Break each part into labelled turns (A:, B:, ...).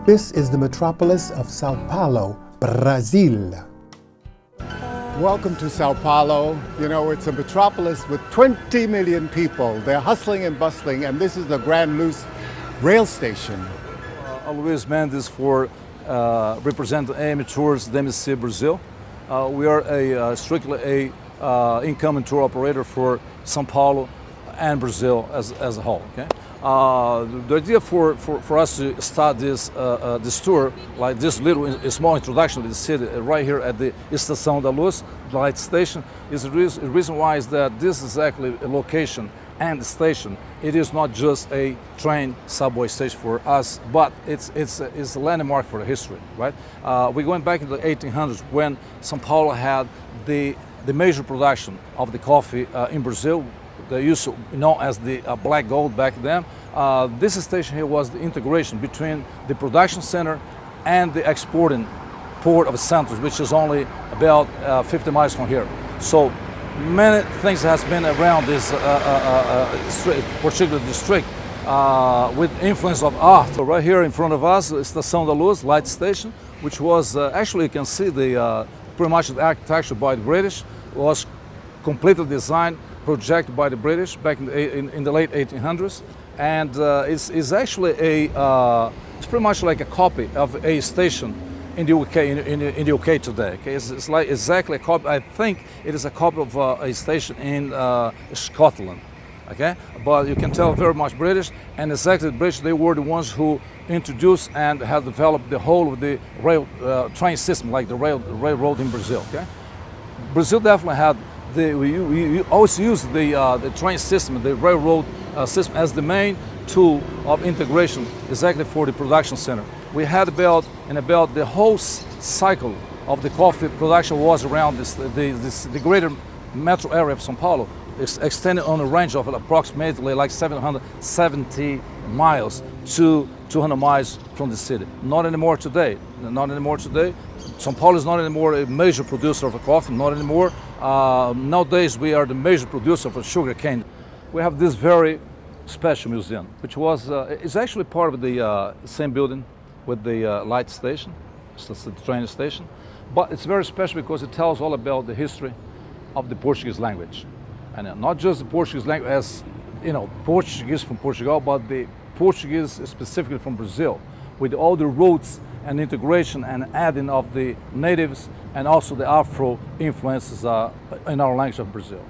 A: This is the metropolis of Sao Paulo, Brazil. Welcome to Sao Paulo. You know, it's a metropolis with 20 million people. They're hustling and bustling, and this is the Grand Luz rail station.
B: Luis Mendes for represent AM Tours DMC Brazil. We are strictly a incoming tour operator for Sao Paulo and Brazil as a whole. Okay, the idea for us to start this tour, like this small introduction to the city right here at the Estação da Luz light station, is the reason why is that this is actually a location and the station. It is not just a train subway station for us, but it's a landmark for the history, right? We're going back in the 1800s when Sao Paulo had the major production of the coffee in Brazil. They used to know as the black gold back then. This station here was the integration between the production center and the exporting port of Santos, which is only about 50 miles from here. So many things has been around this particular district with influence of art. So right here in front of us is Estação da Luz light station, which was actually, you can see the pretty much the architecture by the British, was completely designed, projected by the British back in the late 1800s, and it's actually it's pretty much like a copy of a station in the UK in the UK today. Okay, it's like exactly a copy. I think it is a copy of a station in Scotland. Okay, but you can tell very much British, and exactly the British, they were the ones who introduced and have developed the whole of the rail train system, like the railroad in Brazil. Okay, Brazil definitely had we always use the train system, the railroad system as the main tool of integration, exactly for the production center. We had about the whole cycle of the coffee production was around the greater metro area of Sao Paulo. It's extended on a range of approximately like 770 miles to 200 miles from the city. Not anymore today. Not anymore today. Sao Paulo is not anymore a major producer of coffee. Not anymore. Nowadays we are the major producer of sugar cane. We have this very special museum, which was it's actually part of the same building with the light station. It's the train station, but it's very special because it tells all about the history of the Portuguese language, and not just the Portuguese language as you know, Portuguese from Portugal, but the Portuguese specifically from Brazil, with all the roots and integration and adding of the natives and also the Afro influences in our language of Brazil.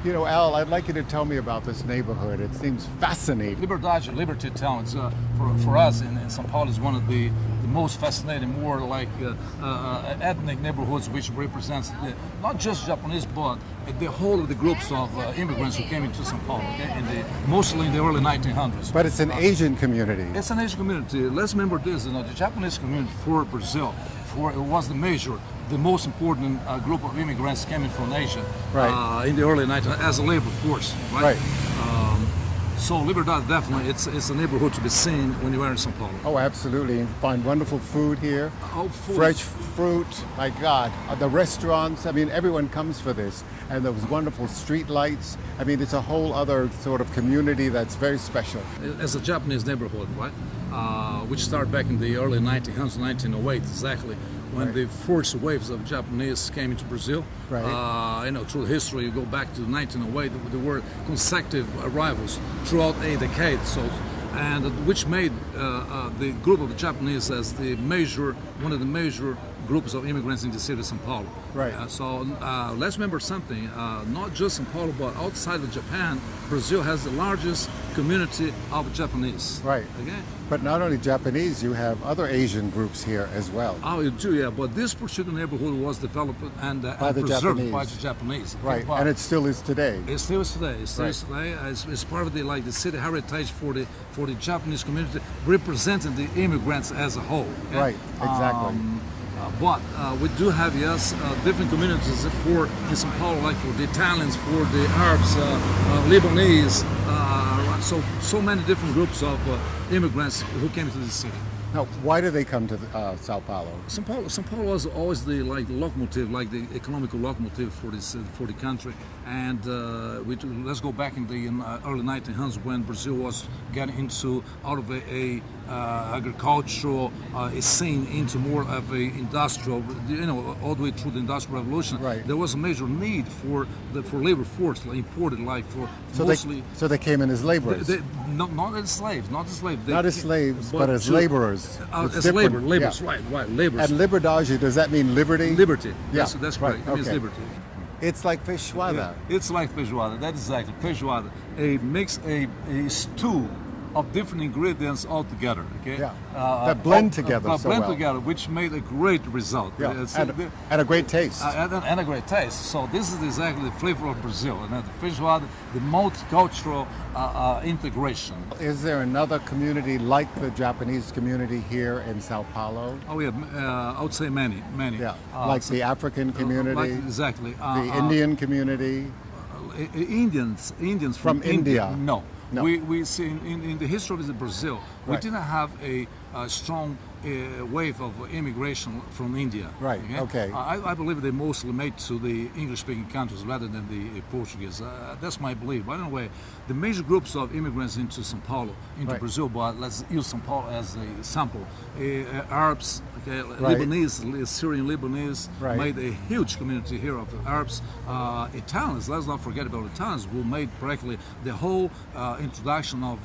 A: You know, Al, I'd like you to tell me about this neighborhood. It seems fascinating.
B: Liberty Town, it's, for us in Sao Paulo, is one of the most fascinating, more like ethnic neighborhoods, which represents not just Japanese, but the whole of the groups of immigrants who came into Sao Paulo, okay, mostly in the early 1900s.
A: But it's an Asian community.
B: It's an Asian community. Let's remember this, you know, the Japanese community for Brazil, it was the most important group of immigrants coming from Asia,
A: right,
B: in the early 1900s as a labor force, right? So Liberdade, definitely, it's a neighborhood to be seen when you are in Sao Paulo.
A: Oh, absolutely. You find wonderful food here.
B: Oh, food.
A: Fresh fruit, my God. The restaurants, I mean, everyone comes for this. And those wonderful street lights. I mean, it's a whole other sort of community that's very special.
B: As a Japanese neighborhood, right? Which started back in the early 1900s, 1908, exactly, when the first waves of Japanese came into Brazil.
A: Right.
B: You know, through history, you go back to 1908, there were consecutive arrivals throughout a decade, and which made the group of the Japanese as one of the major groups of immigrants in the city of Sao Paulo.
A: Right.
B: So let's remember something, not just Sao Paulo, but outside of Japan, Brazil has the largest community of Japanese.
A: Right.
B: Okay?
A: But not only Japanese, you have other Asian groups here as well.
B: Oh, you do, yeah. But this particular neighborhood was developed and preserved by the Japanese.
A: Right,
B: but
A: and it still is today.
B: It still is today. It still is today. It's part of the city heritage for the Japanese community, representing the immigrants as a whole. Okay?
A: Right, exactly.
B: But we do have, yes, different communities in Sao Paulo, like for the Italians, for the Arabs, Lebanese, so many different groups of immigrants who came to the city.
A: Now, why do they come to Sao Paulo?
B: Sao Paulo was always the locomotive, like the economical locomotive for the country. And let's go back in the early 1900s when Brazil was getting into out of a agricultural scene into more of a industrial, all the way through the Industrial Revolution.
A: Right.
B: There was a major need for labor force, like imported, like for mostly.
A: So they came in as laborers.
B: Not as slaves, not as slaves.
A: Not as slaves, but as laborers. It's
B: as
A: different.
B: laborers,
A: Yeah.
B: right, laborers.
A: And liberdade, does that mean liberty?
B: Liberty.
A: Yeah,
B: That's
A: right,
B: correct. It means
A: okay.
B: liberty.
A: It's like feijoada.
B: It's like feijoada. That's exactly feijoada. Makes a stew of different ingredients all together. Okay.
A: Yeah. That blend together so
B: blend
A: well.
B: together, which made a great result.
A: Yeah. And a great taste.
B: And a great taste. So this is exactly the flavor of Brazil, and the feijoada, the multicultural integration.
A: Is there another community like the Japanese community here in Sao Paulo?
B: Oh yeah, I would say many.
A: Yeah. Like the African community,
B: exactly.
A: the Indian community.
B: Indians
A: From India.
B: No.
A: No.
B: We see in the history of Brazil, we
A: Right.
B: didn't have a strong wave of immigration from India.
A: Right, okay.
B: I believe they mostly made to the English-speaking countries rather than the Portuguese. That's my belief. By the way, the major groups of immigrants into Sao Paulo, into
A: Right.
B: Brazil, but let's use Sao Paulo as a sample. Arabs, okay,
A: Right.
B: Lebanese, Syrian Lebanese,
A: Right.
B: made a huge community here of Arabs. Italians, let's not forget about Italians, who made practically the whole introduction of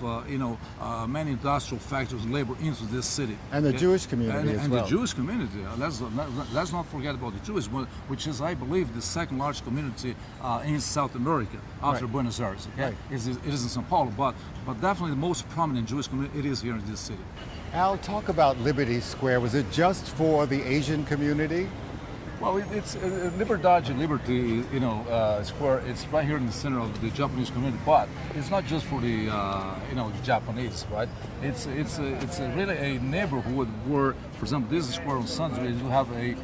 B: many industrial factors and labor into this city.
A: And the Jewish community as
B: and
A: well.
B: the Jewish community. Let's not forget about the Jewish, which is, I believe, the second largest community in South America after
A: Right.
B: Buenos Aires. Okay,
A: Right.
B: it is in Sao Paulo, but definitely the most prominent Jewish community it is here in this city.
A: Al, talk about Liberty Square. Was it just for the Asian community?
B: Well, it's Liberdade, Liberty, square. It's right here in the center of the Japanese community, but it's not just for the the Japanese, right? It's really a neighborhood where, for example, this square on Sunday you have a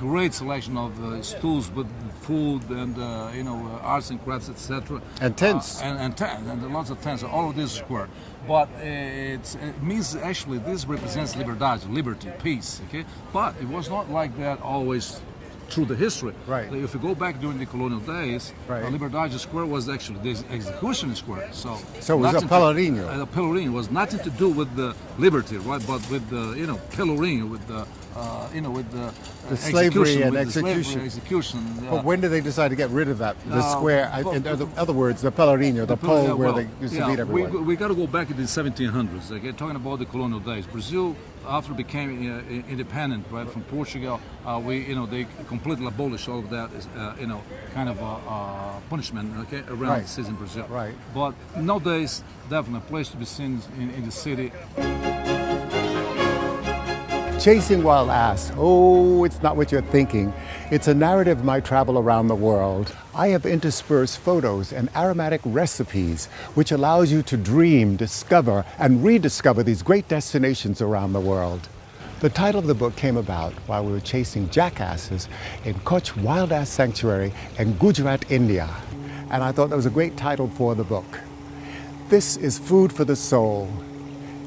B: great selection of stools with food and arts and crafts, etc.
A: And tents.
B: And lots of tents. All of this square. But it means actually this represents liberdade, liberty, peace. Okay, but it was not like that always through the history.
A: Right.
B: If you go back during the colonial days,
A: Right.
B: Liberdade Square was actually the execution square. So
A: So it was a
B: nothing
A: Pelourinho.
B: The Pelourinho was nothing to do with the liberty, right? But with the Pelourinho, with the
A: The slavery and
B: with the
A: execution.
B: slavery, execution.
A: But when did they decide to get rid of that? The
B: Uh,
A: square,
B: but-
A: in other words, the Pelourinho, the pole where they used to meet everyone.
B: We got to go back to the 1700s. Okay, talking about the colonial days. Brazil, after became independent, right, from Portugal, they completely abolished all of that, kind of punishment, okay, around
A: Right.
B: the cities in Brazil.
A: Right.
B: But nowadays, definitely a place to be seen in the city.
A: Chasing Wild Ass. Oh, it's not what you're thinking. It's a narrative of my travel around the world. I have interspersed photos and aromatic recipes, which allows you to dream, discover, and rediscover these great destinations around the world. The title of the book came about while we were chasing jackasses in Kutch Wild Ass Sanctuary in Gujarat, India. And I thought that was a great title for the book. This is food for the soul.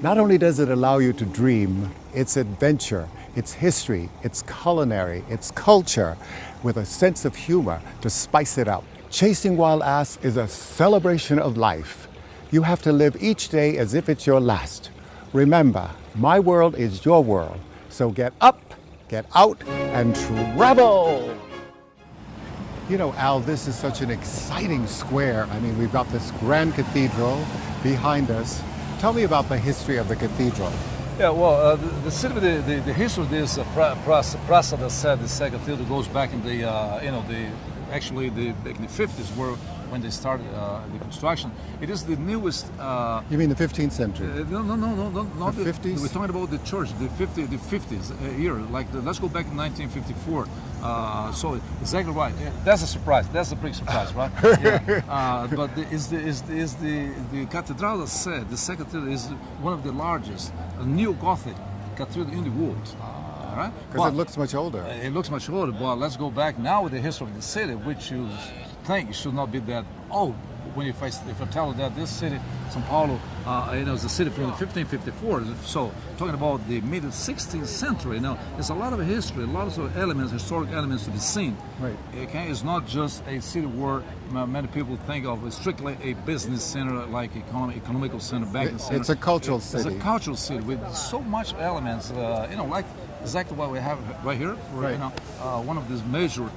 A: Not only does it allow you to dream, it's adventure, it's history, it's culinary, it's culture, with a sense of humor to spice it up. Chasing Wild Ass is a celebration of life. You have to live each day as if it's your last. Remember, my world is your world, so get up, get out, and travel! You know, Al, this is such an exciting square. I mean, we've got this grand cathedral behind us. Tell me about the history of the cathedral.
B: Yeah, well, the city, the history of this Praça da Sé, the Sé Cathedral, goes back in back in the 50s, when they started the construction. It is the newest.
A: You mean the 15th century?
B: No, not
A: The 50s?
B: We're talking about the church, the 50s year. Let's go back to 1954. So exactly right. Yeah, that's a surprise. That's a big surprise, right? Yeah. But the Catedral da Sé, the Sé Cathedral, is one of the largest neo-Gothic cathedral in the world. Right?
A: Because it looks much older.
B: It looks much older, but let's go back now with the history of the city, which you think should not be that old. if I tell you that this city, Sao Paulo, is a city from 1554. So talking about the mid 16th century, there's a lot of history, a lot of elements, historic elements to be seen.
A: Right.
B: Okay, it's not just a city where many people think of as strictly a business center, like economical center, banking center.
A: It's a cultural city.
B: It's a cultural city with so much elements, like exactly what we have right here. For,
A: right.
B: One of these major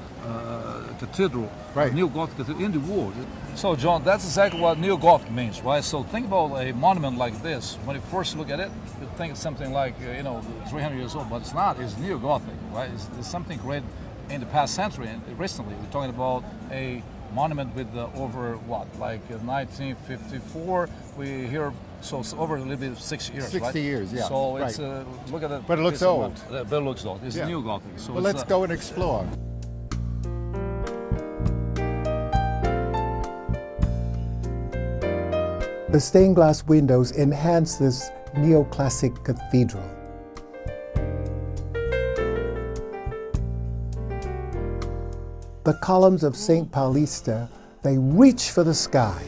B: cathedral,
A: right.
B: Neo-Gothic cathedral in the world. So, John, that's exactly what Neo-Gothic means, right? So think about a monument like this. When you first look at it, you think it's something like, 300 years old, but it's not. It's Neo-Gothic, right? It's something great in the past century. And recently, we're talking about a monument with over 1954. We hear, so it's over a little bit of 6 years,
A: 60
B: right?
A: years, yeah.
B: So it's,
A: right.
B: Look at it.
A: But it looks old.
B: But it looks old. It's Neo-Gothic. So
A: well, let's go and explore. The stained glass windows enhance this neoclassic cathedral. The columns of St. Paulista, they reach for the sky.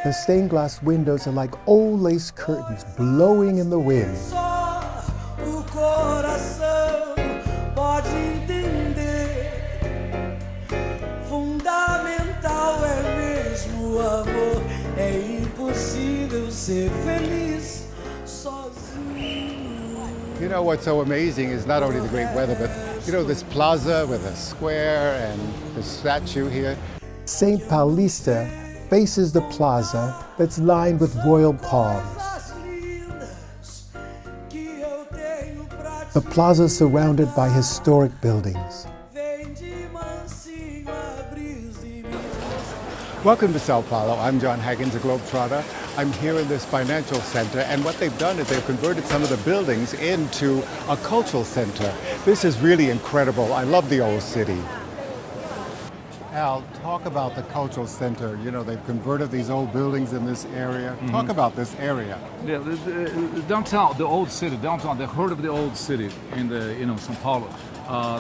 A: The stained glass windows are like old lace curtains blowing in the wind. You know what's so amazing is not only the great weather, but this plaza with a square and the statue here. St. Paulista faces the plaza that's lined with royal palms. The plaza is surrounded by historic buildings. Welcome to Sao Paulo. I'm Jon Haggins, a GlobeTrotter. I'm here in this financial center, and what they've done is they've converted some of the buildings into a cultural center. This is really incredible. I love the old city. Al, talk about the cultural center. They've converted these old buildings in this area. Mm-hmm. Talk about this area.
B: Yeah, the downtown, the old city, downtown, the heart of the old city in the, Sao Paulo.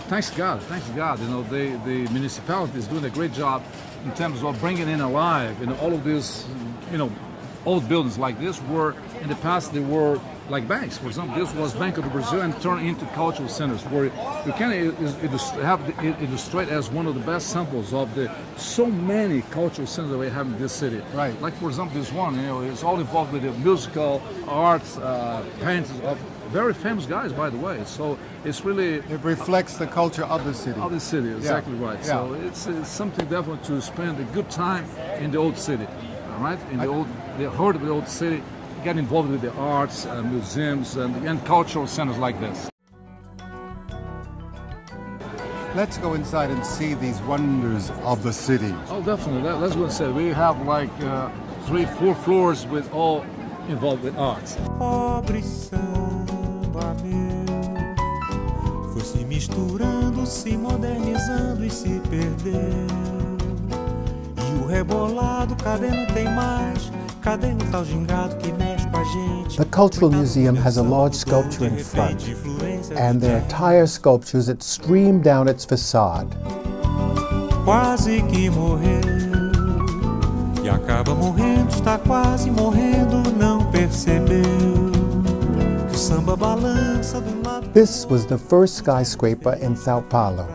B: Thanks God. The municipality is doing a great job in terms of bringing in alive, all of these, old buildings like this were, in the past, they were like banks. For example, this was Banco do Brasil and turned into cultural centers where you can illustrate as one of the best samples of the so many cultural centers that we have in this city.
A: Right.
B: Like, for example, this one, it's all involved with the musical, arts, paintings of very famous guys, by the way. So it's really... It
A: reflects the culture of the city.
B: Of the city, exactly right.
A: Yeah.
B: So it's something definitely to spend a good time in the old city, all right? In the heart of the old city, get involved with the arts, museums, and cultural centers like this.
A: Let's go inside and see these wonders of the city.
B: Oh, definitely. Let's go inside. We have like 3-4 floors with all involved with arts.
C: Pobre samba meu, foi se misturando, se modernizando e se perdeu. E o rebolado, cadê não tem mais? Cadê o tal gingado que mexe com a gente?
A: The Cultural Museum has a large sculpture in front, and there are tire sculptures that stream down its facade.
C: Quase que morreu, e acaba morrendo, está quase morrendo, não percebeu que o samba balança do lado.
A: This was the first skyscraper in Sao Paulo.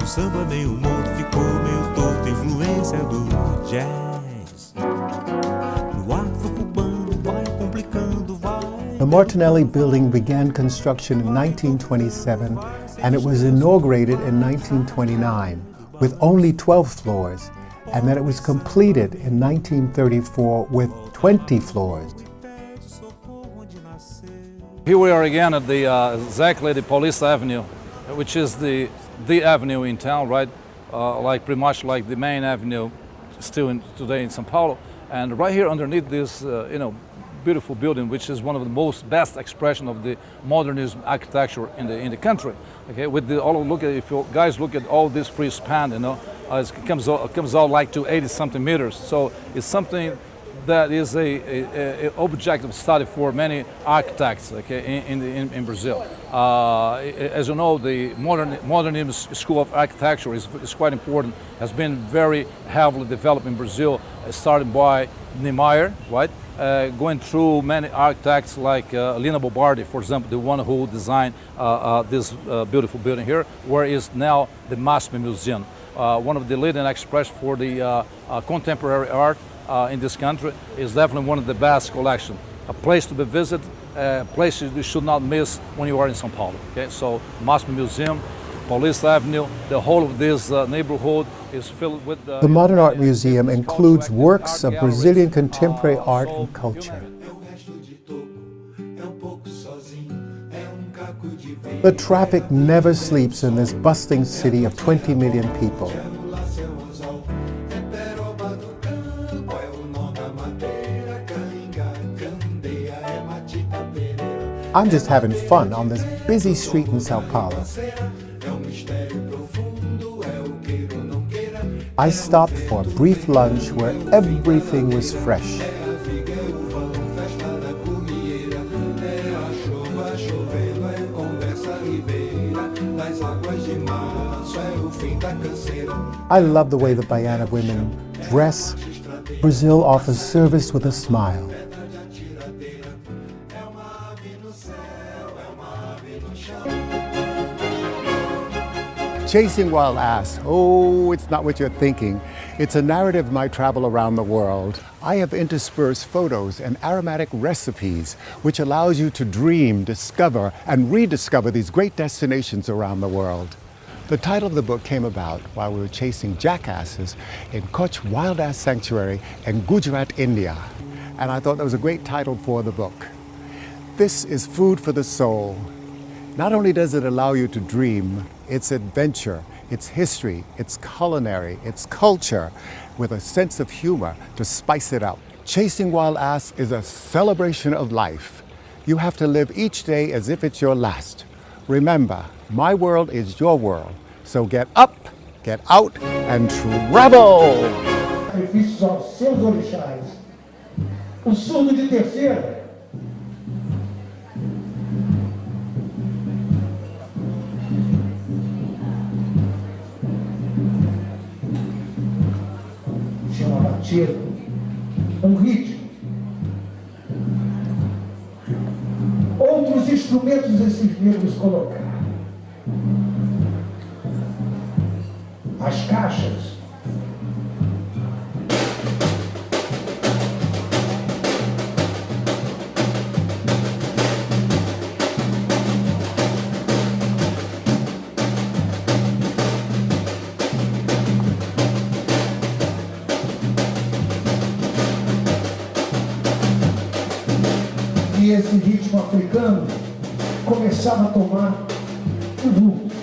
C: O samba meio morto ficou meio torto, influência do jazz. No afro-cubano vai complicando, vai.
A: The Martinelli building began construction in 1927, and it was inaugurated in 1929 with only 12 floors, and then it was completed in 1934 with 20 floors.
B: Here we are again at the exactly the Paulista Avenue, which is the avenue in town, right? Like pretty much like the main avenue still today in Sao Paulo. And right here underneath this, beautiful building, which is one of the best expression of the modernism architecture in the country. Okay, with if you guys look at all this free span, it comes out like to 80-something meters. So it's something that is a objective study for many architects, okay, in Brazil. As you know, the modernism school of architecture is quite important, has been very heavily developed in Brazil, starting by Niemeyer, right? Going through many architects like Lina Bobardi, for example, the one who designed this beautiful building here, where is now the MASP Museum, one of the leading expressions for the contemporary art in this country. Is definitely one of the best collections. A place to be visited, a place you should not miss when you are in Sao Paulo. Okay, so MASP Museum, Paulista Avenue, the whole of this neighborhood is filled with
A: The Modern Art Museum includes works of Brazilian contemporary art and culture. The traffic never sleeps in this bustling city of 20 million people. I'm just having fun on this busy street in Sao Paulo. I stopped for a brief lunch where everything was fresh. I love the way the Baiana women dress. Brazil offers service with a smile. Chasing Wild Ass. Oh, it's not what you're thinking. It's a narrative of my travel around the world. I have interspersed photos and aromatic recipes, which allows you to dream, discover, and rediscover these great destinations around the world. The title of the book came about while we were chasing jackasses in Kutch Wild Ass Sanctuary in Gujarat, India. And I thought that was a great title for the book. This is food for the soul. Not only does it allow you to dream, it's adventure, it's history, it's culinary, it's culture, with a sense of humor to spice it up. Chasing Wild Ass is a celebration of life. You have to live each day as if it's your last. Remember, my world is your world. So get up, get out, and travel!
D: Sacrifícios aos seus orixás. O surdo de terceira. Chama batida, ritmo. Outros instrumentos esses negros colocaram. As caixas. E esse ritmo africano começava a tomar um vulto,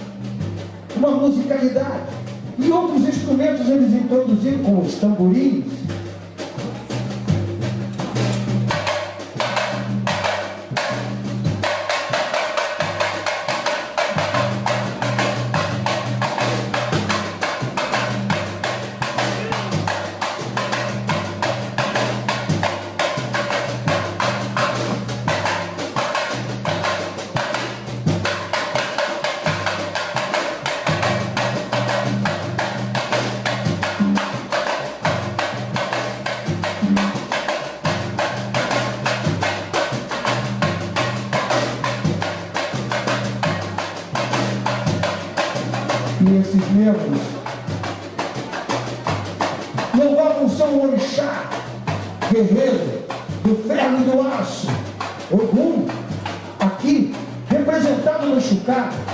D: uma musicalidade. E outros instrumentos eles introduziram com os tamborins. E esses negros louvavam seu orixá, guerreiro do ferro e do aço, Ogum, aqui representado no chucata.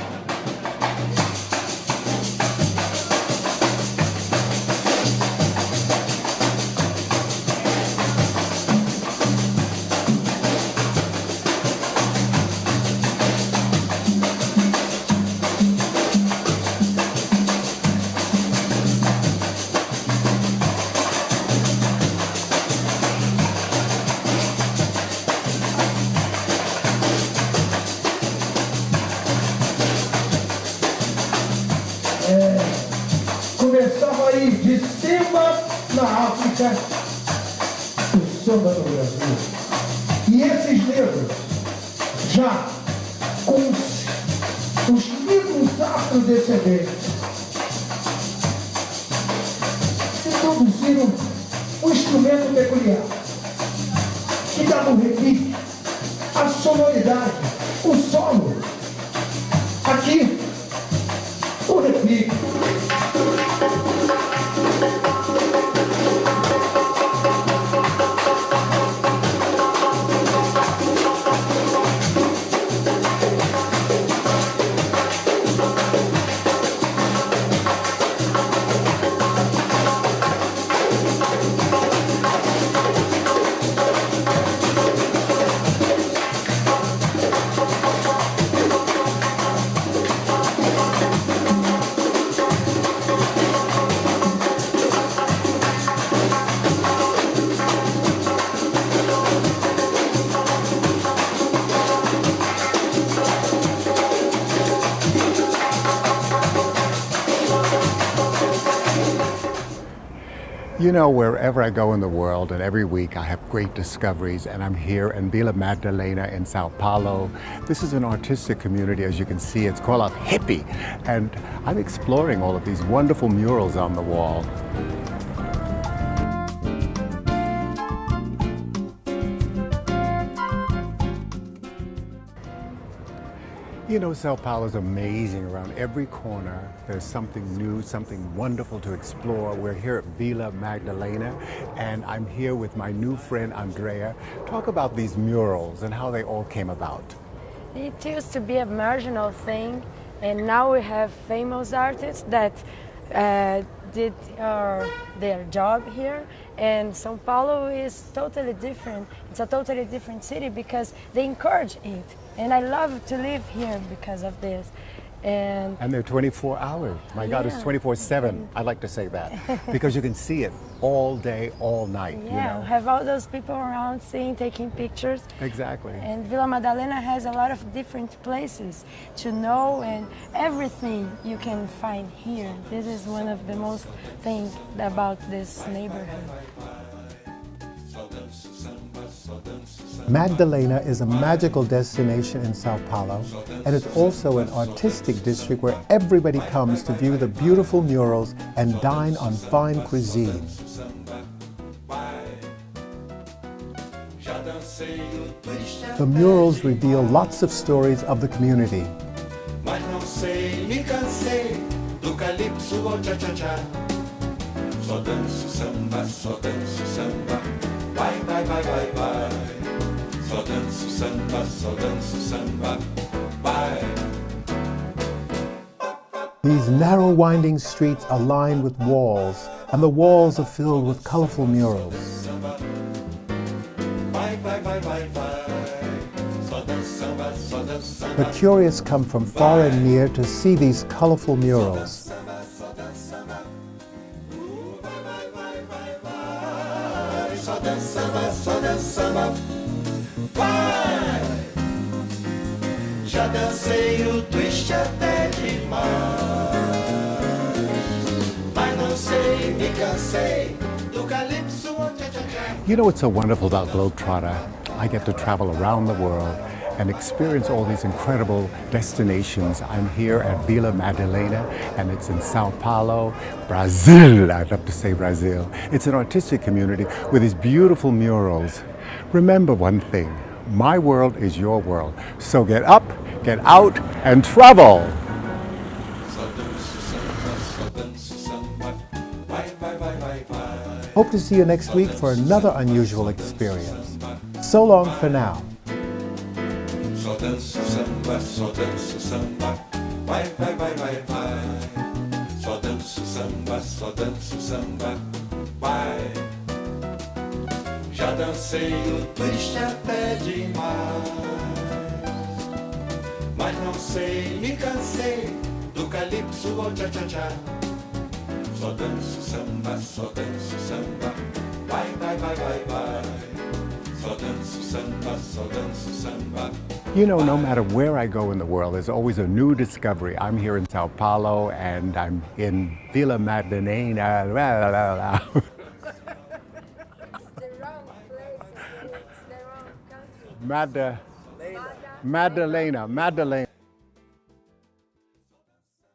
D: Começava aí de cima na África, o samba no Brasil. E esses negros, já com os livros afrodescendentes, introduziram um instrumento peculiar, que dá no repique, a sonoridade, o solo. Aqui, o repique.
A: You know, wherever I go in the world, and every week I have great discoveries, and I'm here in Vila Madalena in Sao Paulo. This is an artistic community, as you can see. It's called a hippie, and I'm exploring all of these wonderful murals on the wall. You know, Sao Paulo is amazing. Around every corner, there's something new, something wonderful to explore. We're here at Vila Madalena, and I'm here with my new friend, Andrea. Talk about these murals and how they all came about.
E: It used to be a marginal thing, and now we have famous artists that did their job here. And Sao Paulo is totally different. It's a totally different city because they encourage it. And I love to live here because of this. And
A: they're 24 hours. My God, it's 24/7. I like to say that because you can see it all day, all night.
E: yeah,
A: You know?
E: have all those people around seeing, taking pictures.
A: Exactly.
E: And Vila Madalena has a lot of different places to know, and everything you can find here. This is one of the most things about this neighborhood.
A: Madalena is a magical destination in Sao Paulo, and it's also an artistic district where everybody comes to view the beautiful murals and dine on fine cuisine. The murals reveal lots of stories of the community.
F: Mas não sei, me cansei do calypso ao tcha-tcha-tcha. Só danço samba, só danço samba. Vai, vai, vai, vai, vai. Só danço samba, só danço samba. Vai.
A: These narrow winding streets are lined with walls, and the walls are filled with colorful murals.
F: Vai, vai, vai, vai, vai. Só danço samba, só danço samba.
A: The curious come from far and near to see these colorful murals.
F: Só danço samba, só danço samba. Vai. Já dancei o twist até demais. Mas não sei, me cansei do calypso ao tcha-tcha-tcha.
A: You know what's so wonderful about GlobeTrotter? I get to travel around the world and experience all these incredible destinations. I'm here at Vila Madalena, and it's in Sao Paulo, Brazil. I'd love to say Brazil. It's an artistic community with these beautiful murals. Remember one thing, my world is your world. So get up, get out, and travel.
F: Só danço samba, só danço samba. Vai, vai, vai, vai, vai.
A: Hope to see you next week for another unusual experience. So long for now.
F: Só danço samba, só danço samba. Vai, vai, vai, vai, vai. Só danço samba, só danço samba. Vai. Já dancei o twist até demais. Mas não sei, me cansei do calypso ao tcha-tcha-tcha. Só danço samba, só danço samba. Vai, vai, vai, vai, vai. Só danço samba, só danço samba.
A: You know, no matter where I go in the world, there's always a new discovery. I'm here in Sao Paulo, and I'm in Vila Madalena.
E: The wrong place.
A: Madalena.